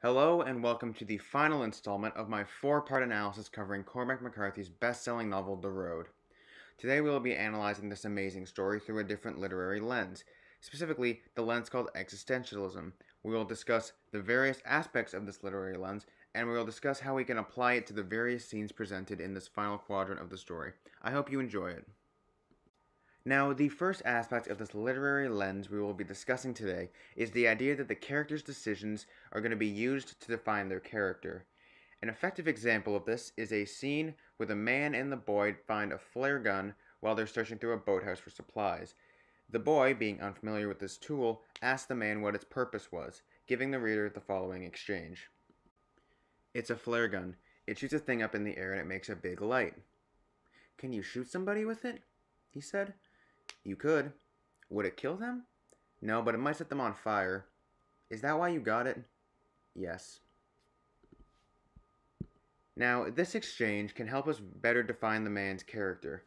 Hello and welcome to the final installment of my four-part analysis covering Cormac McCarthy's best-selling novel, The Road. Today we will be analyzing this amazing story through a different literary lens, specifically the lens called Existentialism. We will discuss the various aspects of this literary lens, and we will discuss how we can apply it to the various scenes presented in this final quadrant of the story. I hope you enjoy it. Now, the first aspect of this literary lens we will be discussing today is the idea that the character's decisions are going to be used to define their character. An effective example of this is a scene where the man and the boy find a flare gun while they're searching through a boathouse for supplies. The boy, being unfamiliar with this tool, asks the man what its purpose was, giving the reader the following exchange. "It's a flare gun. It shoots a thing up in the air and it makes a big light." "Can you shoot somebody with it?" he said. "You could. Would it kill them?" "No, but it might set them on fire." "Is that why you got it?" "Yes." Now, this exchange can help us better define the man's character.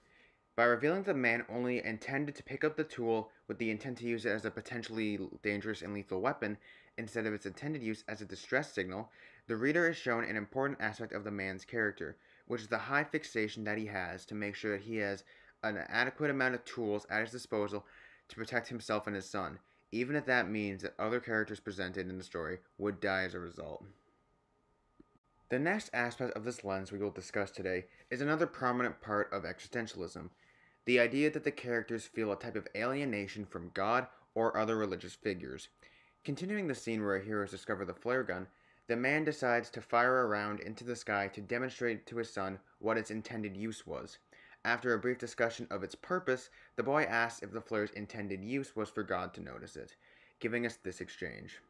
By revealing that the man only intended to pick up the tool with the intent to use it as a potentially dangerous and lethal weapon, instead of its intended use as a distress signal, the reader is shown an important aspect of the man's character, which is the high fixation that he has to make sure that he has an adequate amount of tools at his disposal to protect himself and his son, even if that means that other characters presented in the story would die as a result. The next aspect of this lens we will discuss today is another prominent part of existentialism, the idea that the characters feel a type of alienation from God or other religious figures. Continuing the scene where our heroes discover the flare gun, the man decides to fire a round into the sky to demonstrate to his son what its intended use was. After a brief discussion of its purpose, the boy asks if the flare's intended use was for God to notice it, giving us this exchange.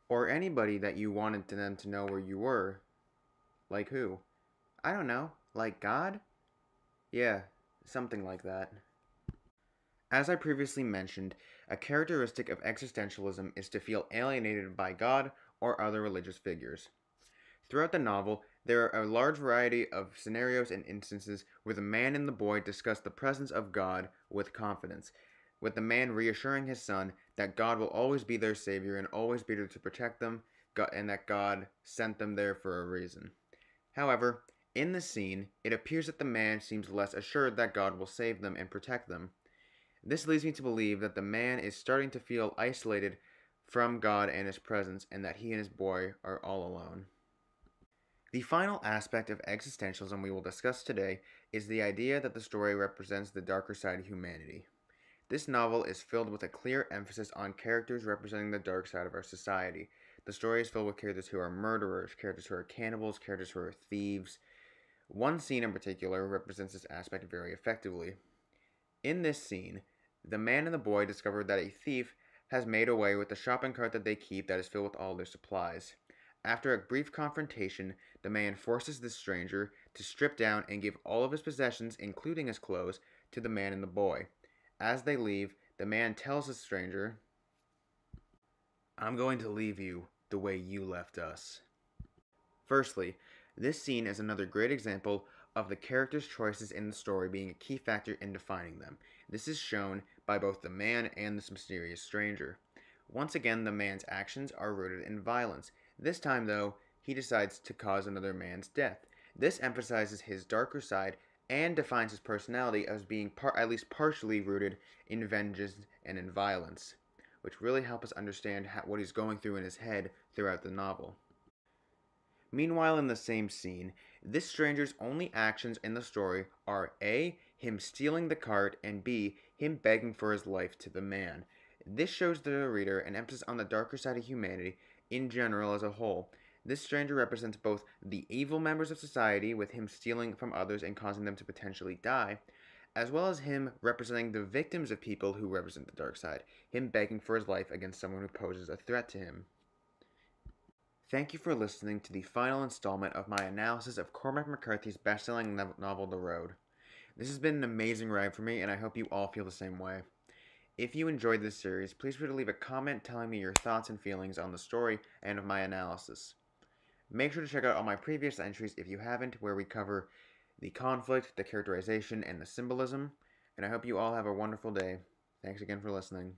"Or anybody that you wanted them to know where you were." "Like who?" "I don't know. Like God?" "Yeah, something like that." As I previously mentioned, a characteristic of existentialism is to feel alienated by God or other religious figures. Throughout the novel, there are a large variety of scenarios and instances where the man and the boy discuss the presence of God with confidence, with the man reassuring his son that God will always be their savior and always be there to protect them, and that God sent them there for a reason. However, in this scene, it appears that the man seems less assured that God will save them and protect them. This leads me to believe that the man is starting to feel isolated from God and his presence, and that he and his boy are all alone. The final aspect of existentialism we will discuss today is the idea that the story represents the darker side of humanity. This novel is filled with a clear emphasis on characters representing the dark side of our society. The story is filled with characters who are murderers, characters who are cannibals, characters who are thieves. One scene in particular represents this aspect very effectively. In this scene, the man and the boy discover that a thief has made away with the shopping cart that they keep that is filled with all their supplies. After a brief confrontation, the man forces the stranger to strip down and give all of his possessions, including his clothes, to the man and the boy. As they leave, the man tells the stranger, "I'm going to leave you the way you left us." Firstly, this scene is another great example of the characters' choices in the story being a key factor in defining them. This is shown by both the man and this mysterious stranger. Once again, the man's actions are rooted in violence. This time, though, he decides to cause another man's death. This emphasizes his darker side and defines his personality as being at least partially rooted in vengeance and in violence, which really help us understand what he's going through in his head throughout the novel. Meanwhile, in the same scene, this stranger's only actions in the story are A, him stealing the cart, and B, him begging for his life to the man. This shows the reader an emphasis on the darker side of humanity in general as a whole. This stranger represents both the evil members of society, with him stealing from others and causing them to potentially die, as well as him representing the victims of people who represent the dark side, him begging for his life against someone who poses a threat to him. Thank you for listening to the final installment of my analysis of Cormac McCarthy's best-selling novel, The Road. This has been an amazing ride for me, and I hope you all feel the same way. If you enjoyed this series, please feel free to leave a comment telling me your thoughts and feelings on the story and of my analysis. Make sure to check out all my previous entries if you haven't, where we cover the conflict, the characterization, and the symbolism, and I hope you all have a wonderful day. Thanks again for listening.